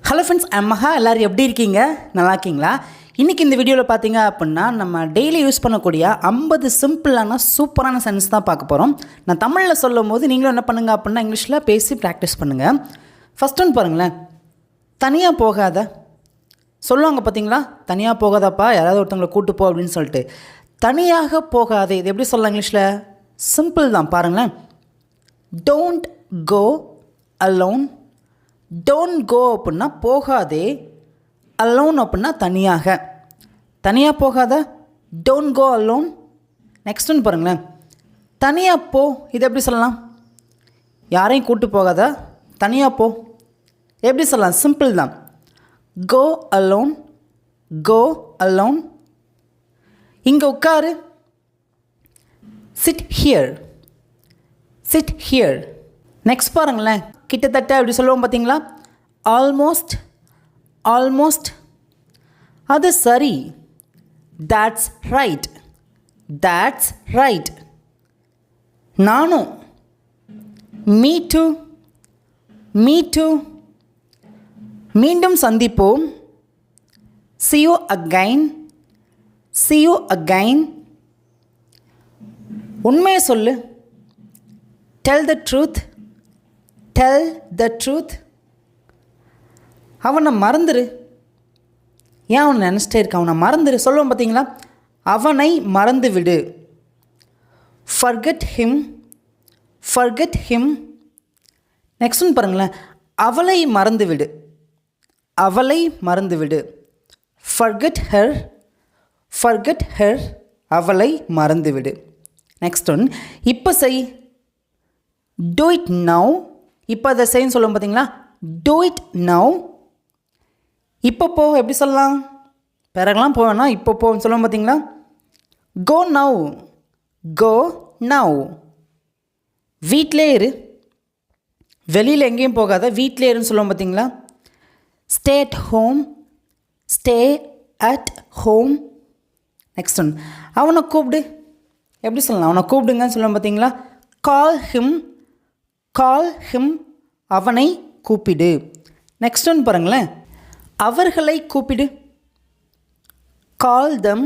Hello friends, மகா. எல்லோரும் எப்படி இருக்கீங்க? நல்லா இருக்கீங்களா? இன்றைக்கி இந்த வீடியோவில் பார்த்தீங்க அப்படின்னா நம்ம டெய்லி யூஸ் பண்ணக்கூடிய 50 சிம்பிளான சூப்பரான சென்ஸ் தான் பார்க்க போகிறோம். நான் தமிழில் சொல்லும் போது நீங்களும் என்ன பண்ணுங்க அப்படின்னா இங்கிலீஷில் பேசி ப்ராக்டிஸ் பண்ணுங்கள். ஃபஸ்ட் ஒன்று பாருங்களேன். தனியாக போகாத சொல்லுவாங்க பார்த்தீங்களா? தனியாக போகாதப்பா, யாராவது ஒருத்தவங்களை கூட்டு போ அப்படின்னு சொல்லிட்டு. தனியாக போகாதே இது எப்படி சொல்லலாம் இங்கிலீஷில்? சிம்பிள் தான், பாருங்களேன். Don't go alone. Don't go அப்படின்னா போகாதே, அலோன் அப்படின்னா தனியாக. தனியாக போகாத, டோன்ட் கோ அலோன். நெக்ஸ்ட் ஒன்று பாருங்களேன். தனியாக போ இது எப்படி சொல்லலாம்? யாரையும் கூட்டு போகாத, தனியாக போ எப்படி சொல்லலாம்? சிம்பிள் தான். Go alone, go alone. இங்கே உட்காரு, sit here, sit here. Next பாருங்களேன். கிட்டத்தட்ட அப்படி சொல்லுவோம் பார்த்தீங்களா? Almost, almost. அது சரி, தேட்ஸ் ரைட், தேட்ஸ் ரைட். நானும், மீ டூ, மீ டூ. மீண்டும் சந்திப்போம், see you again, see you again. உண்மையை சொல்லு, tell the truth, tell the truth. அவனை மறந்துரு. ஏன் அவனை நினச்சிட்டே இருக்க? அவனை மறந்துரு சொல்லுவோம் பார்த்தீங்களா? அவனை மறந்து விடு. forget him, forget him. Next ஒன்று பாருங்களேன். அவளை மறந்து விடு, அவளை மறந்து விடு. forget her, forget her. அவளை மறந்து விடு. Next one. இப்போ செய், do it now. இப்போ அதை செய்யன்னு சொல்லுவோம் பார்த்தீங்களா? do it now. இப்போ போ எப்படி சொல்லலாம்? பிறகுலாம் போவேன்னா இப்போ போன்னு சொல்லுவோம் பார்த்தீங்களா? go now, go now. வீட்டிலே இரு, வெளியில் எங்கேயும் போகாத, வீட்டிலே இருன்னு சொல்லுவோம் பார்த்தீங்களா? stay at home, stay at home. Next one. அவனை கூப்பிடு எப்படி சொல்லலாம்? அவனை கூப்பிடுங்கன்னு சொல்லுவோம் பார்த்தீங்களா? call him, call him. அவனை கூப்பிடு. நெக்ஸ்ட் ஒன் பாருங்களேன். அவர்களை கூப்பிடு, call them,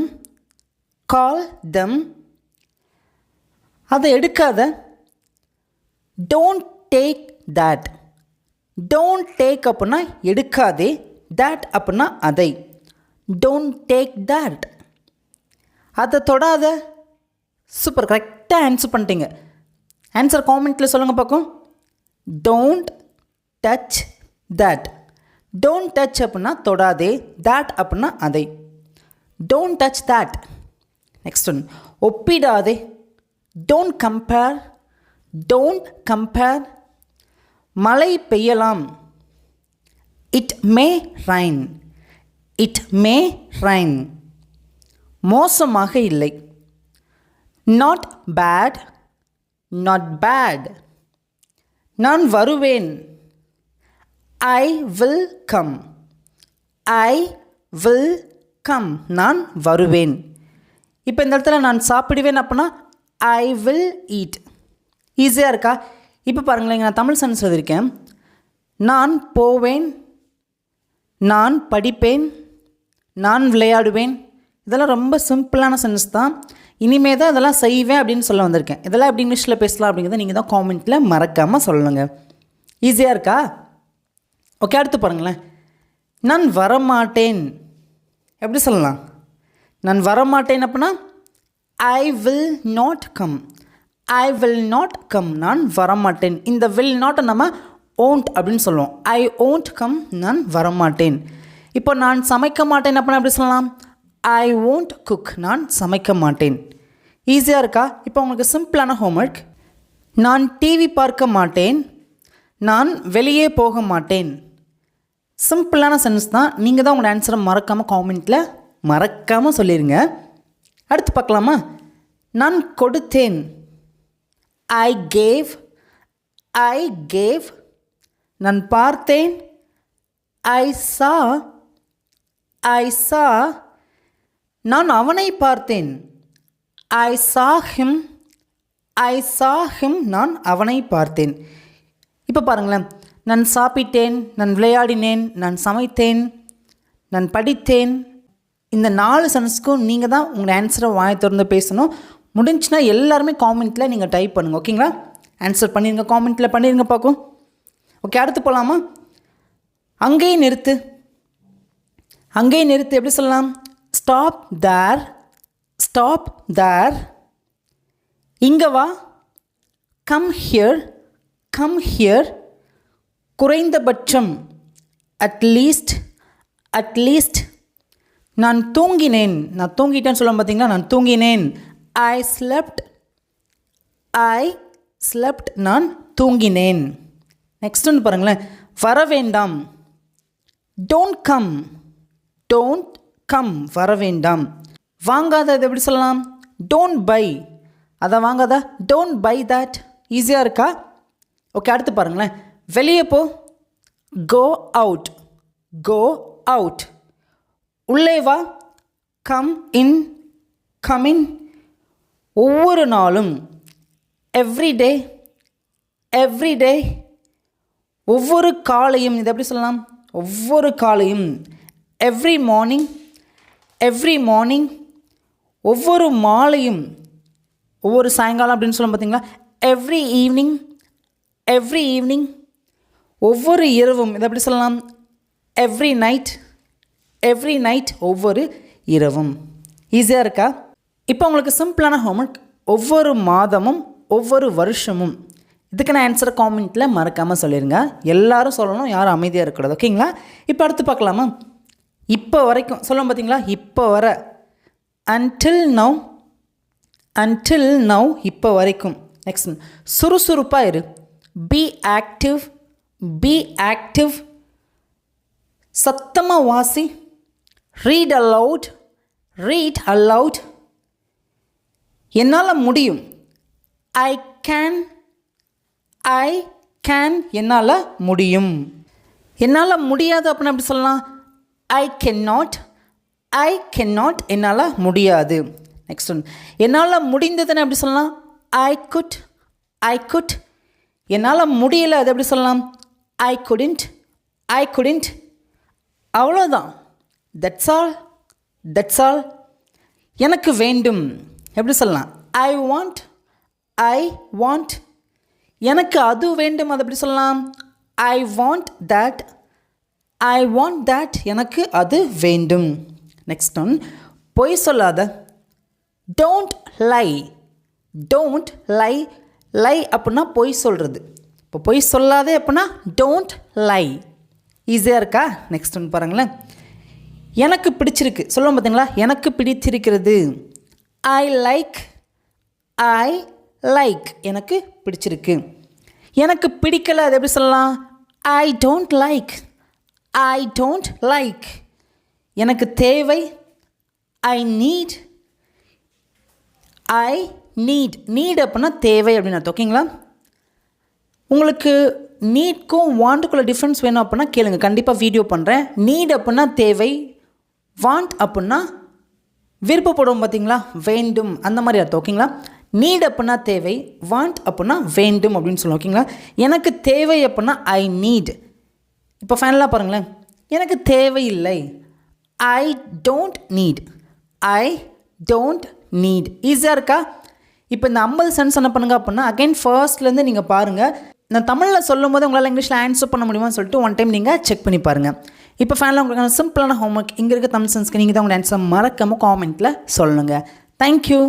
call them. அதை எடுக்காத, don't take that. don't take அப்படின்னா எடுக்காதே, that அப்படின்னா அதை. don't take that. அதை தொடாத. சூப்பர், கரெக்டாக ஆன்சர் பண்ணிட்டீங்க. ஆன்சர் காமெண்ட்டில் சொல்லுங்கள் பார்க்கும். Don't touch that. Don't touch அப்படின்னா தொடாதே, தேட் அப்படின்னா அதை. Don't touch that. Next one. ஒப்பிடாதே. Don't compare, don't compare. மழை பெய்யலாம். It may rain, it may rain. மோசமாக இல்லை. Not bad, not bad. நான் வருவேன். I will come, I will come. நான் வருவேன். இப்போ இந்த இடத்துல நான் சாப்பிடுவேன் அப்படின்னா ஐ வில் ஈட். ஈஸியாக இருக்கா? இப்போ பாருங்களேன், நான் தமிழ் சென்ஸ் எழுதியிருக்கேன். நான் போவேன், நான் படிப்பேன், நான் விளையாடுவேன். இதெல்லாம் ரொம்ப சிம்பிளான சென்ஸ் தான். இனிமே தான் இதெல்லாம் செய்வேன் அப்படின்னு சொல்ல வந்திருக்கேன். இதெல்லாம் எப்படி இங்கிலீஷில் பேசலாம் அப்படிங்கிறத நீங்கள் தான் காமெண்ட்டில் மறக்காமல் சொல்லணுங்க. ஈஸியாக இருக்கா? ஓகே, அடுத்து பாருங்களேன். நான் வரமாட்டேன் எப்படி சொல்லலாம்? நான் வரமாட்டேன் அப்படின்னா I will not come, I will not come. நான் வரமாட்டேன். இந்த வில் நாட்டை நம்ம ஓன்ட் அப்படின்னு சொல்லுவோம். ஐ ஓன்ட் கம், நான் வரமாட்டேன். இப்போ நான் சமைக்க மாட்டேன் அப்படின்னா எப்படி சொல்லலாம்? ஐ ஓன்ட் குக், நான் சமைக்க மாட்டேன். ஈஸியாக இருக்கா? இப்போ உங்களுக்கு சிம்பிளான ஹோம்ஒர்க். நான் டிவி பார்க்க மாட்டேன், நான் வெளியே போக மாட்டேன். சிம்பிளான சென்ஸ் தான். நீங்கள் தான் உங்களோட ஆன்சரை மறக்காமல் காமெண்ட்டில் மறக்காமல் சொல்லிடுங்க. அடுத்து பார்க்கலாமா? நான் கொடுத்தேன். I gave, I gave. நான் பார்த்தேன். ஐ சா, ஐ சா. நான் அவனை பார்த்தேன். ஐ சா ஹிம், ஐ சா ஹிம். நான் அவனை பார்த்தேன். இப்போ பாருங்களேன். நான் சாப்பிட்டேன், நான் விளையாடினேன், நான் சமைத்தேன், நான் படித்தேன். இந்த 4 சென்டென்ஸ்க்கும் நீங்கள் தான் உங்கள் ஆன்சரை வாயை திறந்து பேசணும். முடிஞ்சுன்னா எல்லாருமே காமெண்ட்டில் நீங்கள் டைப் பண்ணுங்கள். ஓகேங்களா? ஆன்சர் பண்ணிடுங்க, காமெண்ட்டில் பண்ணிடுங்க பார்க்கும். ஓகே, அடுத்து போகலாமா? அங்கேயே நிறுத்து. அங்கேயே நிறுத்து எப்படி சொல்லலாம்? Stop there, stop there. இங்கே வா, கம் ஹியர், கம் ஹியர். குறைந்தபட்சம், அட்லீஸ்ட், அட்லீஸ்ட். நான் தூங்கினேன், நான் தூங்கிட்டேன்னு சொல்ல பார்த்தீங்களா? நான் தூங்கினேன். I slept, I slept. நான் தூங்கினேன். நெக்ஸ்ட் ஒன்று பாருங்களேன். வர வேண்டாம், டோன்ட் கம், டோன்ட் கம். வர வேண்டாம். வாங்காத, இது எப்படி சொல்லலாம்? Don't by. அதை வாங்காத, டோன்ட் பை தட். ஈஸியாக இருக்கா? ஓகே, அடுத்து பாருங்களேன். வெளியே போ, கோ அவுட், கோ அவுட். உள்ளே வா, கம் இன், கம் இன். ஒவ்வொரு நாளும், எவ்ரிடே, எவ்ரிடே. ஒவ்வொரு காலையும், இது எப்படி சொல்லலாம்? ஒவ்வொரு காலையும். Every morning, every morning. ஒவ்வொரு மாலையும், ஒவ்வொரு சாயங்காலம் அப்படின்னு சொல்ல பார்த்தீங்களா? Every evening, every evening. ஒவ்வொரு இரவும், இது எப்படி சொல்லலாம்? Every night, every night. ஒவ்வொரு இரவும். ஈஸியாக இருக்கா? இப்போ உங்களுக்கு சிம்பிளான ஹோம்ஒர்க். ஒவ்வொரு மாதமும், ஒவ்வொரு வருஷமும். இதுக்கு நான் ஆன்சரை காமெண்ட்டில் மறக்காமல் சொல்லிடுங்க. எல்லோரும் சொல்லணும், யாரும் அமைதியாக இருக்கக்கூடாது. ஓகேங்களா? இப்போ அடுத்து பார்க்கலாமா? இப்போ வரைக்கும் சொல்லுவோம் பார்த்தீங்களா? இப்போ வர, அன்டில் நவ், அன்டில் நவ். இப்போ வரைக்கும். நெக்ஸ்ட், சுறுசுறுப்பாக இரு. Be active, be active. சத்தமாக வாசி. Read aloud, read aloud. என்னால் முடியும். I can, I can. என்னால் முடியும். என்னால் முடியாது அப்படின்னா எப்படி சொல்லலாம்? I can not, I can not. என்னால் முடியாது. நெக்ஸ்ட் ஒன், என்னால் முடிந்ததுன்னு எப்படி சொல்லலாம்? I could, I could. என்னால் முடியலை, அது எப்படி சொல்லலாம்? I couldn't, I couldn't. அவ்வளோதான். That's all, that's all. எனக்கு வேண்டும், எப்படி சொல்லலாம்? I want, I want. எனக்கு அது வேண்டும், அது எப்படி சொல்லலாம்? I want that, I want that. எனக்கு அது வேண்டும். நெக்ஸ்ட் ஒன், பொய் சொல்லாத. டோன்ட் லை, டோன்ட் லை. லை அப்படின்னா பொய் சொல்கிறது. இப்போ பொய் சொல்லாதே அப்படின்னா டோன்ட் லை. ஈஸியாக இருக்கா? நெக்ஸ்ட் ஒன்று பாருங்களேன். எனக்கு பிடிச்சிருக்கு சொல்லுவோம் பார்த்தீங்களா? எனக்கு பிடித்திருக்கிறது. I like, I like. எனக்கு பிடிச்சிருக்கு. எனக்கு பிடிக்கலை, அது எப்படி சொல்லலாம்? I don't like, I don't like. எனக்கு தேவை. I need, I need. Need அப்படின்னா தேவை அப்படின்னு அர்த்தம். ஓகேங்களா? உங்களுக்கு நீட்க்கும் வாண்ட்டுக்குள்ள டிஃப்ரென்ஸ் வேணும் அப்படின்னா கேளுங்க, கண்டிப்பாக வீடியோ பண்ணுறேன். நீட் அப்படின்னா தேவை, வாண்ட் அப்படின்னா விருப்பப்படுவோம் பார்த்தீங்களா? வேண்டும், அந்த மாதிரி அர்த்தம். ஓகேங்களா? நீட் அப்படின்னா தேவை, வாண்ட் அப்படின்னா வேண்டும் அப்படின்னு சொல்லுவோம். ஓகேங்களா? எனக்கு தேவை அப்படின்னா ஐ நீட். இப்போ ஃபைனலாக பாருங்களேன். எனக்கு தேவையில்லை. I don't need, I don't need. ஈஸியாக இருக்கா? இப்போ இந்த 50 சென்ஸ் என்ன பண்ணுங்க அப்படின்னா அகைன் ஃபர்ஸ்ட்லேருந்து நீங்கள் பாருங்கள். நான் தமிழில் சொல்லும் போது உங்களால் இங்கிலீஷில் ஆன்சர் பண்ண முடியுமான்னு சொல்லிட்டு ஒன் டைம் நீங்கள் செக் பண்ணி பாருங்கள். இப்போ ஃபைனலாக உங்களுக்கான சிம்பிளான ஹோம்ஒர்க். இங்கே இருக்க தமிழ் சென்ஸ்க்கு நீங்கள் தான் உங்களோட ஆன்சர் மறக்காமல் காமெண்ட்டில் சொல்லுங்கள். தேங்க்யூ.